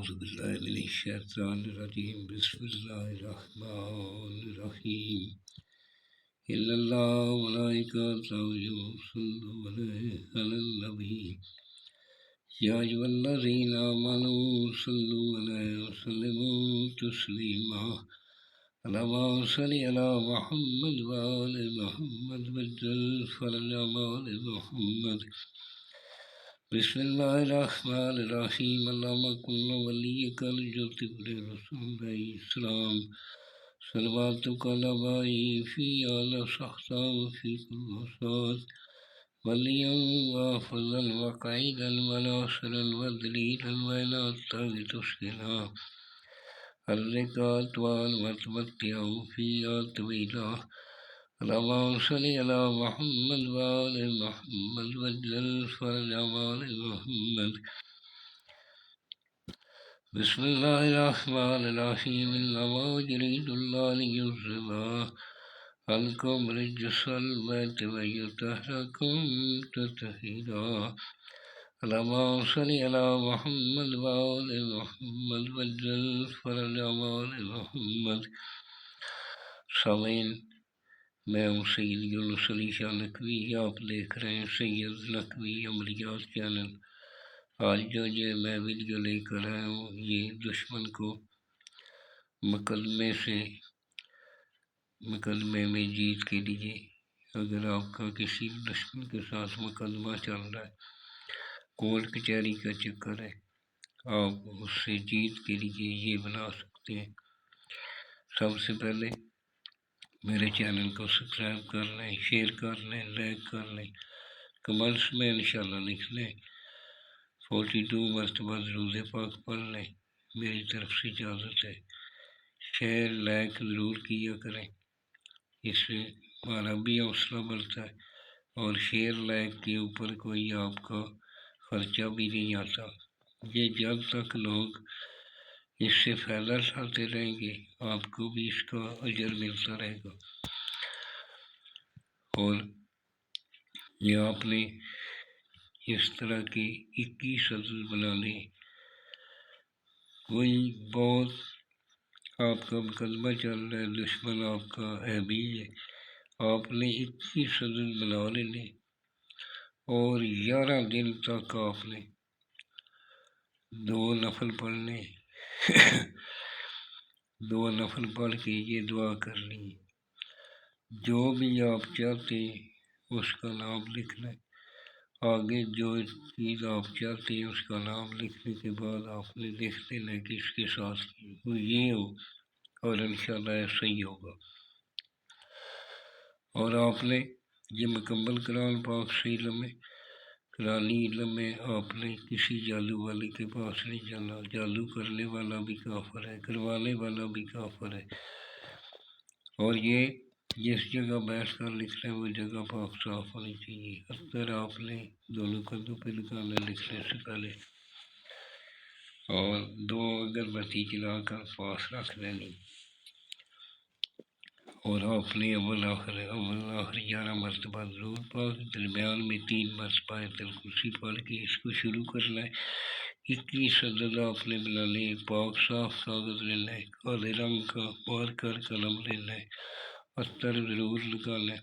أعوذ بالله من الشيطان الرجيم بسم الله الرحمن الرحيم إن الله وملائكته يصلون على النبي يا أيها الذين آمنوا صلوا عليه وسلموا تسليما اللهم صل على محمد وآل محمد وجل فرج آل محمد بسم الله الرحمن الرحيم اللهم كن وليك الجبر رسول عليه السلام صلواتك على في على صحتا في كل صاد وليا وافضا وقعيدا وناصرا ودليلا وإناتا تسكنا الركات والمتمتع فيها طويلا اللهم صل على محمد وآل محمد وجل فرج آل محمد بسم الله الرحمن الرحيم إنما يريد الله ليذهب عنكم رجس البيت ويطهركم تطهيرا اللهم صل على محمد وآل محمد وجل فرج آل محمد سامعین، میں ہوں سید یونس علی شاہ نقوی، آپ دیکھ رہے ہیں سید نقوی عملیات چینل۔ آج جو یہ میں ویڈیو لے کر آیا ہوں یہ دشمن کو مقدمے میں جیت کے لیے، اگر آپ کا کسی دشمن کے ساتھ مقدمہ چل رہا ہے، کورٹ کچہری کا چکر ہے، آپ اس سے جیت کے لیے یہ بنا سکتے ہیں۔ سب سے پہلے میرے چینل کو سبسکرائب کر لیں، شیئر کر لیں، لائک کر لیں، کمنٹس میں انشاءاللہ لکھ لیں، 42 مرتبہ درود پاک پڑھ لیں، میری طرف سے اجازت ہے۔ شیئر لائک ضرور کیا کریں، اس سے ہمارا بھی حوصلہ بڑھتا ہے، اور شیئر لائک کے اوپر کوئی آپ کا خرچہ بھی نہیں آتا۔ یہ جب تک لوگ اس سے فائدہ اٹھاتے رہیں گے آپ کو بھی اس کا اجر ملتا رہے گا۔ اور یہ آپ نے اس طرح کے 21 عدد بنا لیں، کوئی بہت آپ کا مقدمہ چل رہا ہے، دشمن آپ کا بھی ہے، آپ نے 21 عدد بنا لیں اور 11 دن تک آپ نے 2 نفل پڑھنے 2 نفل پڑھ کے یہ دعا کرنی ہے۔ جو بھی آپ چاہتے ہیں اس کا نام لکھ لیں، آگے جو چیز آپ چاہتے ہیں اس کا نام لکھنے کے بعد آپ نے دیکھ لینا کہ اس کے ساتھ یہ ہو، اور انشاءاللہ ایسا ہی ہوگا۔ اور آپ نے یہ مکمل قرآن پاک سے علم ہے، قرآنی علم میں آپ نے کسی جادو والے کے پاس نہیں جانا، جادو کرنے والا بھی کافر ہے، کروانے والا بھی کافر ہے۔ اور یہ جس جگہ بیٹھ کر لکھنا ہے وہ جگہ پاک صاف ہونی چاہیے۔ اکثر آپ نے دونوں قدموں پہ لکھانا لکھنے سے پہلے، اور 2 اگربتی جلا کر پاس رکھ لینی، اور آپ نے اول آخر 11 مرتبہ درود پاک، درمیان میں 3 مرتبہ آیت الکرسی پڑھ کے اس کو شروع کرنا ہے۔ 21 عدد آپ نے بنانے، پاک صاف کاغذ لینا ہے، کالے رنگ کا مارکر قلم لینا ہے، عطر ضرور لگانا ہے،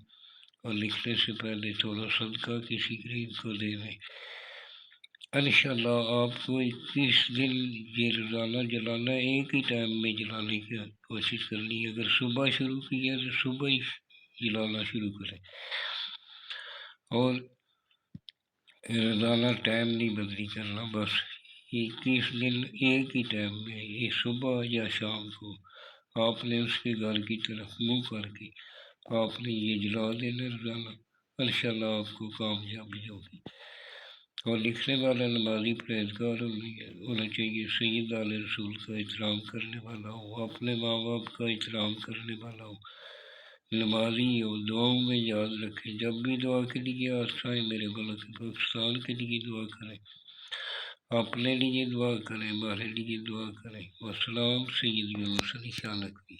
اور لکھنے سے پہلے تھوڑا صدقہ کسی غریب کو دے دیں۔ انشاءاللہ آپ کو 21 دن یہ روزانہ جلانا ہے، ایک ہی ٹائم میں جلانے کی کوشش کرنی ہے۔ اگر صبح شروع کیا تو صبح ہی جلانا شروع کریں، اور روزانہ ٹائم نہیں بدلی کرنا، بس 21 دن ایک ہی ٹائم میں، یہ صبح یا شام کو آپ نے اس کے گھر کی طرف منہ کر کے آپ نے یہ جلا دینا روزانہ، انشاءاللہ آپ کو کامیابی ہوگی۔ اور لکھنے والا نمازی پرہیزگار ہونا چاہیے، سید آل رسول کا احترام کرنے والا ہو، اپنے ماں باپ کا احترام کرنے والا ہو، نمازی ہو، دعاؤں میں یاد رکھیں، جب بھی دعا کے لیے آسا ہے میرے ملک پاکستان کے لیے دعا کریں، اپنے لیے دعا کریں، ہمارے لیے دعا کریں۔ والسلام، سید یونس علی شاہ نقوی۔